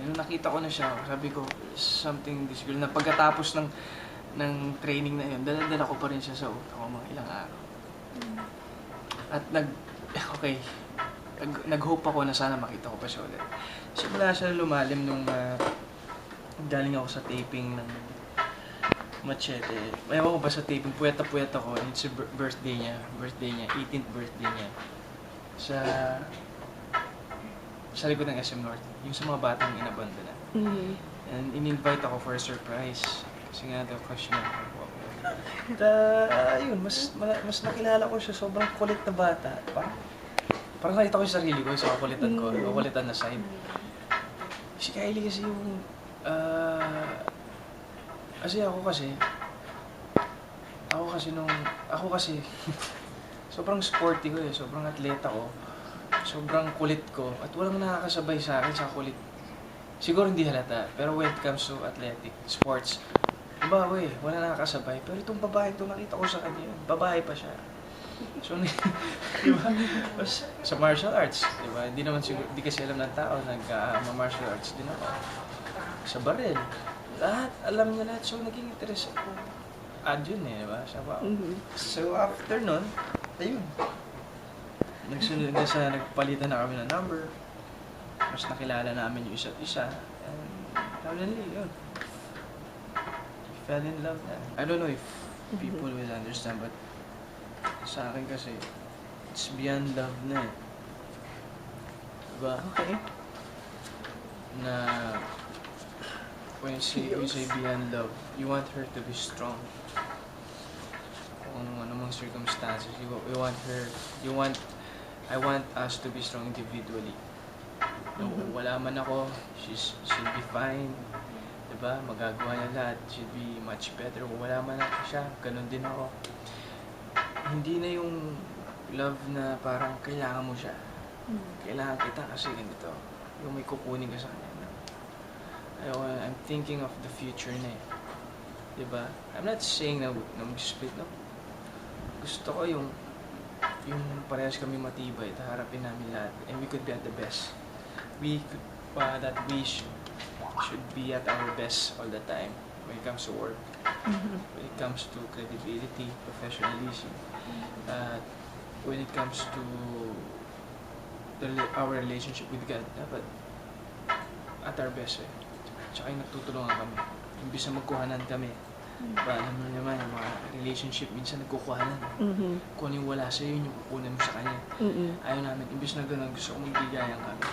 nung nakita ko na siya, sabi ko, something this girl, na pagkatapos ng training na yun, dala-dala ko pa rin siya sa utak ko mga ilang araw. At nag-hope ako na sana makita ko pa siya ulit. Simula siya lumalim nung galing ako sa taping ng Machete. Ewan ko ba sa taping, puyat ako. It's a birthday niya, 18th birthday niya. Sa likod ng SM North, yung sa mga batang inabandona. And in-invite ako for a surprise. Kasi nga daw, crush niya ako. Ayun, mas nakilala ko siya, sobrang kulit na bata. Parang nakita ko yung sarili ko, sa kulitan na side. Si Kylie kasi yung, ako kasi, sobrang sporty ko sobrang atleta ko, sobrang kulit ko, at walang nakakasabay sa akin sa kulit. Siguro hindi halata, pero when it comes to athletic, sports, wala nakakasabay. Pero itong babae ito, nakita ko sa kanya, babae pa siya. So, diba? Sa martial arts, diba? Hindi kasi alam ng tao, nag-martial arts din ako. Sa baril, alam niya lahat. So, naging interest ako. Yun diba? So, after nun, ayun. Nagsunod na nagpalitan na kami ng number. Mas nakilala namin yung isa't isa. And, suddenly, yun. Fell in love na. I don't know if people will understand, but sa akin kasi, it's beyond love na eh. Diba? Okay. Na when you say beyond love, you want her to be strong. Kung anumang circumstances, I want us to be strong individually. Wala man ako, she'll be fine. Diba? Magagawa niya lahat. She'll be much better. Kung wala man ako siya, ganun din ako. Hindi na yung love na parang kailangan mo siya. Kailangan kita kasi ganito. Yung may kukunin ka sa kanya. I'm thinking of the future na eh. Diba? I'm not saying na mag-split, no? Gusto ko yung parehas kami matibay, harapin namin lahat, and we could be at the best. We should be at our best all the time when it comes to work, when it comes to credibility, professionalism, when it comes to our relationship with God, dapat at our best eh. Tsaka yung nagtutulungan kami, imbis na magkuhanan kami. Alam mo naman, yung mga relationship, minsan nagkukuhanan. Kung ano yung wala sa'yo, yun yung kukunan mo sa kanya. Ayaw namin, imbis na gano'n, gusto ko magbigayan kami.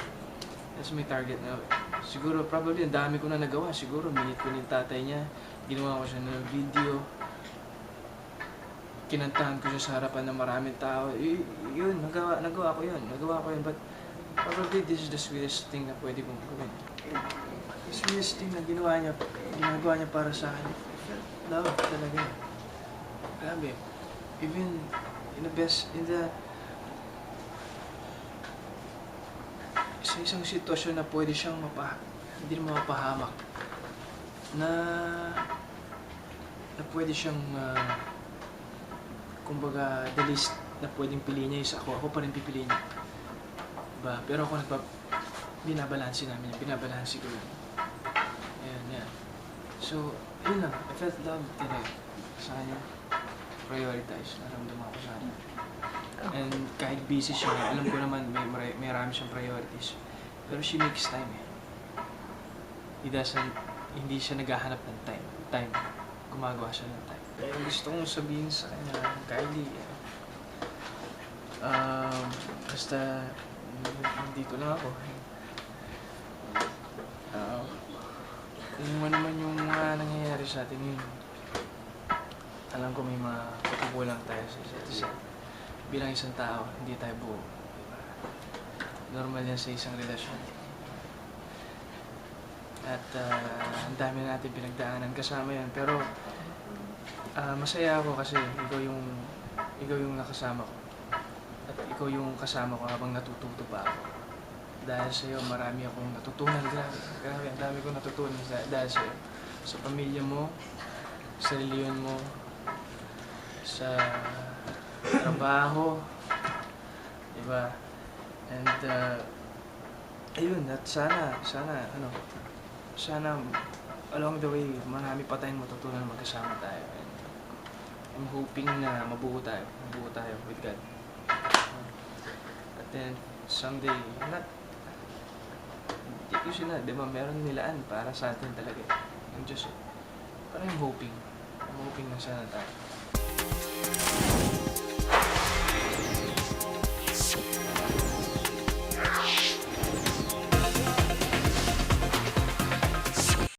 That's my target na. Siguro, probably, ang dami ko na nagawa. Siguro, minute ko yung tatay niya, ginawa ko siya ng video, kinantahan ko siya sa harapan ng maraming tao. Yun, nagawa ko yun. But probably, this is the sweetest thing na pwede kong gawin. The sweetest thing na ginagawa niya para sa akin. Love talaga. Grabe. Even sa isang sitwasyon na pwede siyang hindi na mapahamak. Na pwede siyang kumbaga the least na pwedeng piliin niya is ako pa rin pipiliin niya. Diba? Pero ako binabalansi ko yun. Ayan. So, yun lang. I felt love talaga sa kanya. Prioritize. Naramdaman ko sa kanya. And kahit busy siya, alam ko naman may marami siyang priorities. Pero she makes time eh. Hindi siya naghahanap ng time. Gumagawa siya ng time. Kaya gusto kong sabihin sa kanya, Kylie, basta dito lang ako. Yung naman yung mga nangyayari sa atin yun, alam ko may mga pagkukulang tayo sa isa't isa. Bilang isang tao, hindi tayo buo. Normal yan sa isang relasyon. At ang dami natin pinagdaanan kasama yan. Pero masaya ako kasi ikaw yung nakasama ko. At ikaw yung kasama ko habang natututo pa ako. Dahil sa'yo, marami akong natutunan. Grabe, ang dami kong natutunan dahil sa'yo. Sa pamilya mo, sa reliyon mo, sa trabaho, diba? And ayun, at sana along the way, marami pa tayong matutunan magkasama tayo. And I'm hoping na mabuo tayo with God. At then, someday, hindi ko sila, di ba, meron nilaan para sa atin talaga. Yung Diyos, pero I'm hoping na sana tayo.